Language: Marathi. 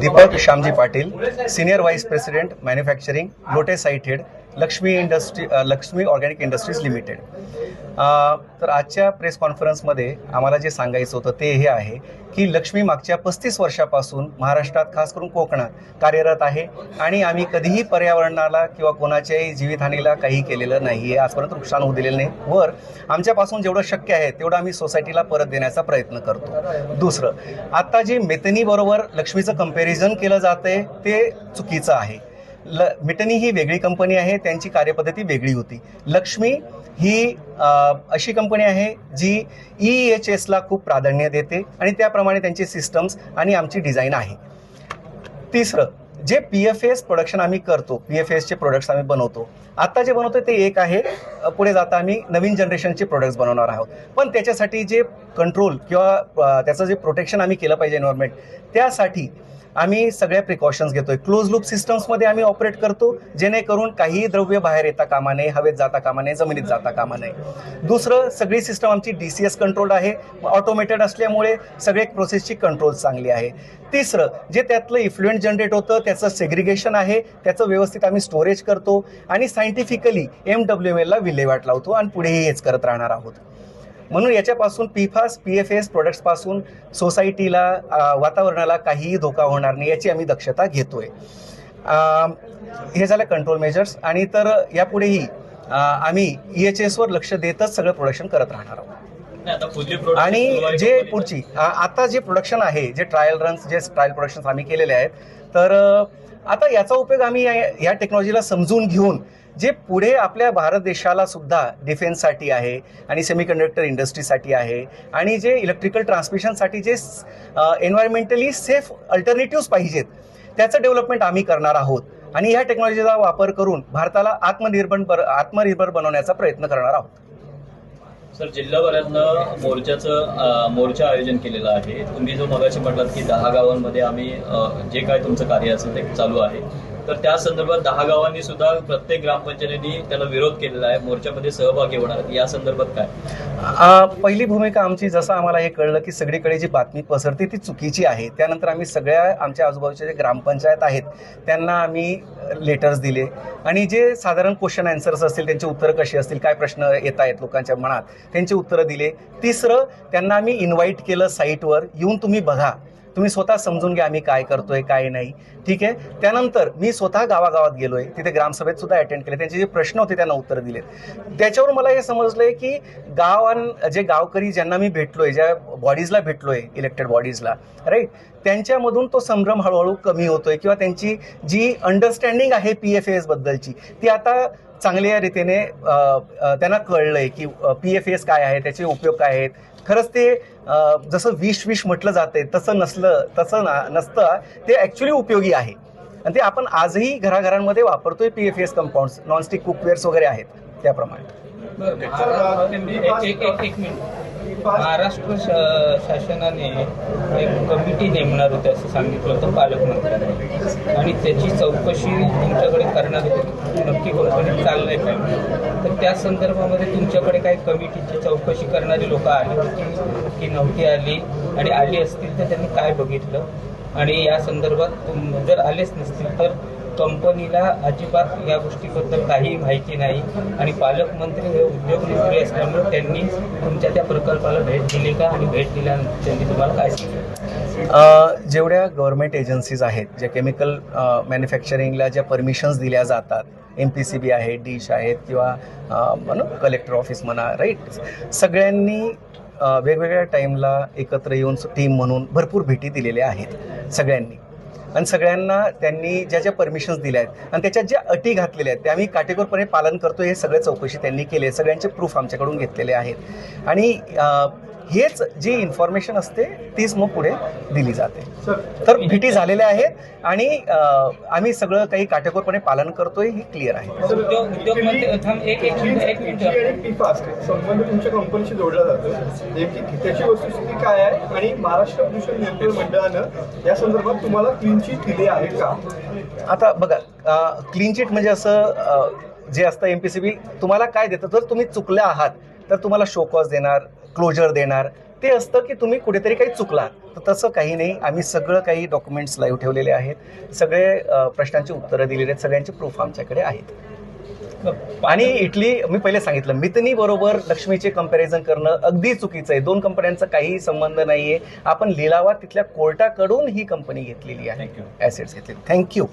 Deepak Shyamji Patil, senior vice president manufacturing, Lote साइटेड, लक्ष्मी ऑर्गॅनिक इंडस्ट्रीज लिमिटेड. तर आजच्या प्रेस कॉन्फरन्समध्ये आम्हाला जे सांगायचं होतं ते हे आहे की लक्ष्मी मागच्या 35 वर्षापासून महाराष्ट्रात, खास करून कोकणात कार्यरत आहे आणि आम्ही कधीही पर्यावरणाला किंवा कोणाच्याही जीवितहानीला काही केलेलं नाही आहे, आजपर्यंत नुकसान होऊ दिलेलं नाही. वर आमच्यापासून जेवढं शक्य आहे तेवढं आम्ही सोसायटीला परत देण्याचा प्रयत्न करतो. दुसरं, आता जे मेटनीबरोबर लक्ष्मीचं कंपॅरिझन केलं जातंय ते चुकीचं आहे. मिटनी ही वेगळी कंपनी आहे, त्यांची कार्यपद्धती वेगळी होती. लक्ष्मी ही अशी कंपनी आहे जी EHSला खूप प्राधान्य देते आणि त्याप्रमाणे त्यांची सिस्टम्स आणि आमची डिझाईन आहे. तिसरं, जे PFAS प्रोडक्शन आम्ही करतो, PFASचे प्रोडक्ट्स आम्ही बनवतो, आत्ता जे बनवतो ते एक आहे. पुढे जाता आम्ही नवीन जनरेशनचे प्रोडक्ट्स बनवणार आहोत. पण त्याच्यासाठी जे कंट्रोल किंवा त्याचं जे प्रोटेक्शन आम्ही केलं पाहिजे एन्व्हायरमेंट, त्यासाठी आम्ही सगळ्या प्रिकॉशन्स घेतोय. क्लोज लूप सिस्टम्समध्ये आम्ही ऑपरेट करतो, जेणेकरून काही द्रव्य बाहेर येता कामा नये, हवेत जाता कामा नये, जमिनीत जाता कामा नये. दुसरं, सगळी सिस्टम आमची DCS कंट्रोल्ड आहे, ऑटोमेटेड असल्यामुळे सगळे प्रोसेसची कंट्रोल चांगली आहे. तिसरं, जे त्यातलं इफ्लुएंट जनरेट होतं त्याचं सेग्रिगेशन आहे, त्याचं व्यवस्थित आम्ही स्टोरेज करतो आणि सायंटिफिकली MWMLला विल्हेवाट लावतो आणि पुढेही हेच करत राहणार आहोत. म्हणून याच्यापासून PFAS प्रोडक्ट्सपासून सोसायटीला, वातावरणाला काहीही धोका होणार नाही याची आम्ही दक्षता घेतोय. हे झालं कंट्रोल मेजर्स. आणि तर यापुढेही आम्ही EHSवर लक्ष देतच सगळं प्रोडक्शन करत राहणार आहोत. आणि जे पुढची आता जे प्रोडक्शन आहे, जे ट्रायल प्रोडक्शन्स आम्ही केलेले आहेत, तर आता याचा उपयोग आम्ही या टेक्नॉलॉजीला समजून घेऊन जे पुढे आपल्या भारत देशाला सुद्धा डिफेन्ससाठी आहे आणि सेमीकंडक्टर इंडस्ट्रीसाठी आहे आणि जे इलेक्ट्रिकल ट्रान्समिशनसाठी जे एन्व्हायरमेंटली सेफ अल्टरनेटिव्स पाहिजेत त्याचं डेव्हलपमेंट आम्ही करणार आहोत आणि ह्या टेक्नॉलॉजीचा वापर करून भारताला आत्मनिर्भर बनवण्याचा प्रयत्न करणार आहोत. सर, जिल्हाभरातनं मोर्चा आयोजन केलेला आहे. तुम्ही जो मगाशी म्हटलात की 10 गावांमध्ये आम्ही जे काय तुमचं कार्य असेल ते चालू आहे, तर त्या संदर्भात 10 गावांनी सुद्धा प्रत्येक ग्रामपंचायतीने त्याला विरोध केलेला आहे, मोर्चामध्ये सहभागी होणार आहेत. या संदर्भात काय पहिली भूमिका आमची, जसं आम्हाला हे कळलं की सगळीकडे जी बातमी पसरते ती चुकीची आहे, त्यानंतर आम्ही सगळ्या आमच्या आजूबाजूच्या जे ग्रामपंचायत आहेत त्यांना आम्ही लेटर्स दिले आणि जे साधारण क्वेश्चन आन्सर्स असतील त्यांची उत्तरं कशी असतील, काय प्रश्न येत आहेत लोकांच्या मनात, त्यांची उत्तरं दिले. तिसरं, त्यांना आम्ही इन्व्हाइट केलं साईटवर, येऊन तुम्ही बघा, तुम्ही स्वतः समजून घ्या आम्ही काय करतोय काय नाही, ठीक आहे. त्यानंतर मी स्वतः गावागावात गेलोय, तिथे ग्रामसभेत सुद्धा अटेंड केले, त्यांचे जे प्रश्न होते त्यांना उत्तर दिलेत. त्याच्यावर मला हे समजलंय की जे गावकरी ज्यांना मी भेटलोय, ज्या बॉडीजला भेटलोय, इलेक्टेड बॉडीजला, राईट, त्यांच्यामधून तो संभ्रम हळूहळू कमी होतोय किंवा त्यांची जी अंडरस्टँडिंग आहे PFAS बद्दलची ती आता चांगल्या रीतीने त्यांना कळलंय की PFAS काय आहे, त्याचे उपयोग काय आहेत. खरंच ते जसं विष म्हटलं जाते तसं नसतं, ते ॲक्च्युली उपयोगी आहे आणि ते आपण आजही घराघरांमध्ये वापरतोय. PFAS कंपाऊंड्स, नॉनस्टिक कुकवेअर्स वगैरे आहेत त्याप्रमाणे. एक मिनिट, महाराष्ट्र शासनाने एक कमिटी नेमणार होते असं सांगितलं होतं पालकमंत्र्यांनी आणि त्याची चौकशी तुमच्याकडे करणार होती, नक्की कंपनी चाललंय काय, तर त्या संदर्भामध्ये तुमच्याकडे काही कमिटीची चौकशी करणारी लोक आली होती की नव्हती आली, आणि आली असतील तर त्यांनी काय बघितलं, आणि या संदर्भात जर आलेच नसतील तर कंपनीला अजिबात या गोष्टीबद्दल काही माहिती नाही आणि पालकमंत्री हे उद्योगमंत्री असल्यामुळे त्यांनी तुमच्या त्या प्रकल्पाला भेट दिली का, आणि भेट दिल्यानंतर त्यांनी तुम्हाला काय सांगितलं? जेवढ्या गव्हर्नमेंट एजन्सीज आहेत, ज्या केमिकल मॅन्युफॅक्चरिंगला ज्या परमिशन्स दिल्या जातात, MPCB आहे, डिश आहेत किंवा कलेक्टर ऑफिस म्हणा, राईट, सगळ्यांनी वेगवेगळ्या टाईमला एकत्र येऊन टीम म्हणून भरपूर भेटी दिलेल्या आहेत सगळ्यांनी, आणि सगळ्यांना त्यांनी ज्या परमिशन्स दिल्या आहेत आणि त्याच्यात ज्या अटी घातलेल्या आहेत त्या आम्ही काटेकोरपणे पालन करतो. हे सगळे चौकशी त्यांनी केली आहे, सगळ्यांचे प्रूफ आमच्याकडून घेतलेले आहेत आणि हेच जी इन्फॉर्मेशन असते तीच मग पुढे दिली जाते. तर भेटी झालेल्या आहेत आणि आम्ही सगळं काही काटेकोरपणे पालन करतोय, हे क्लिअर आहे. संबंध तुमच्या कंपनीशी जोडला जातो, त्याची वस्तुस्थिती काय आहे आणि महाराष्ट्र प्रदूषण नियंत्रण मंडळानं या संदर्भात तुम्हाला क्लीन चिट दिली आहे का? आता बघा, क्लीन चिट म्हणजे असं जे असतं MPCB तुम्हाला काय देतं, जर तुम्ही चुकले आहात तर तुम्हाला शो कॉज देणार, क्लोजर देणार, ते असतं की तुम्ही कुठेतरी काही चुकलात. तर तसं काही नाही. आम्ही सगळं काही डॉक्युमेंट्स लाईव्ह ठेवलेले आहेत, सगळे प्रश्नांची उत्तरं दिलेली आहेत, सगळ्यांचे प्रूफ आमच्याकडे आहेत. आणि इटली मी पहिले सांगितलं, मितनी बरोबर लक्ष्मीचे कंपॅरिझन करणं अगदी चुकीचं आहे. दोन कंपन्यांचा काहीही संबंध नाहीये. आपण लिलावात तिथल्या कोर्टाकडून ही कंपनी घेतलेली आहे, ॲसेट्स घेतले. थँक्यू.